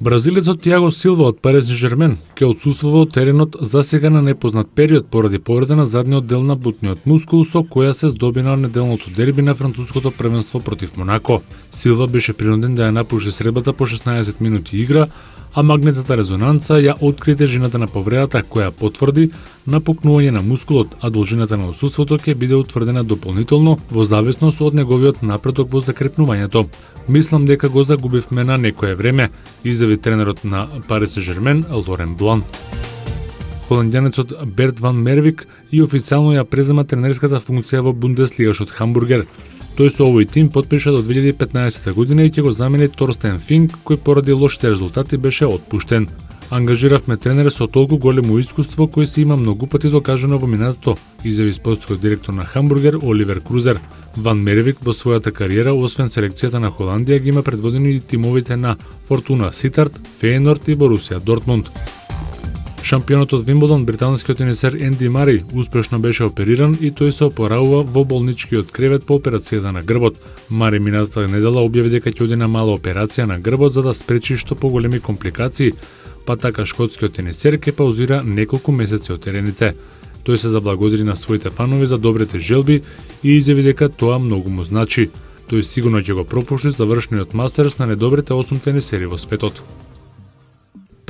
Бразилецот Тиаго Силва од Парис Сен-Жермен ќе отсуствува од теренот засега на непознат период поради повреда на задниот дел на бутниот мускул со која се здобина неделното дерби на француското првенство против Монако. Силва беше принуден да ја напуши средбата по 16 минути игра, а магнетната резонанца ја откри тежината на повредата која потврди напукнување на мускулот, а должината на отсуството ќе биде утврдена дополнително во зависност од неговиот напредок во закрепнувањето. Мислам дека го загубивме на некое време, изјави тренерот на Парис Сен-Жермен Лорен Блан. Холандјанецот Берт ван Мервик и официјално ја презема тренерската функција во Бундеслигашот Хамбургер. Тој со овој тим потпиша до 2015 година и ќе го замени Торстен Финк, кој поради лошите резултати беше отпуштен. Ангажиравме тренер со толку големо искуство кој се има многу пати докажано во минатото, изјави спортскиот директор на Хамбургер Оливер Крузер. Ван Мервик во својата кариера, освен селекцијата на Холандија, ги има предводени и тимовите на Фортуна Ситарт, Фејенорд и Борусија Дортмунд. Шампионот од Вимблдон, британскиот тенисер Енди Мари, успешно беше опериран и тој се опоравува во болничкиот кревет по операцијата на грбот. Мари минатата недела објави дека ќе оди на мала операција на грбот за да спречи што поголеми компликации, па така шкотскиот тенисер ќе паузира неколку месеци од терените. Тој се заблагодари на своите фанови за добрите желби и изјави дека тоа многу му значи. Тој сигурно ќе го пропушти завршниот мастерс на недобрите 8 тенисери во светот.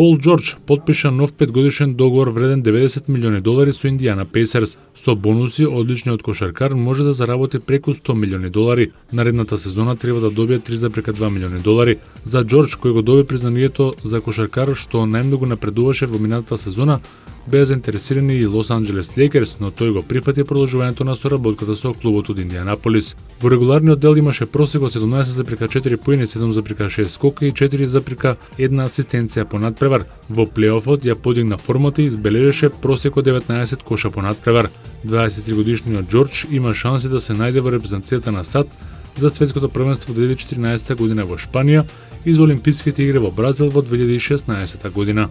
Пол Џорџ потпиша нов 5-годишен договор вреден $90 милиони со Индијана Пейсерс. Со бонуси, одличниот кошаркар може да заработи преку $100 милиони. Наредната сезона треба да добие $3,2 милиони. За Џорџ, кој го доби признанието за кошаркар што најмногу напредуваше во минатата сезона, беа заинтересирани и Лос Анџелес Лейкерс, но тој го прифати продолжувањето на соработката со клубот од Индијанаполис. Во регуларниот дел имаше просек од 17,4 поени, 7,6 скока и 4,1 асистенција по надпревар. Во плейофот ја подигна формата и избележеше просек од 19 коша по надпревар. 23-годишниот Џорџ има шанси да се најде во репрезентацијата на САД за светското првенство 2014 година во Шпанија и за Олимписките игри во Бразил во 2016 година.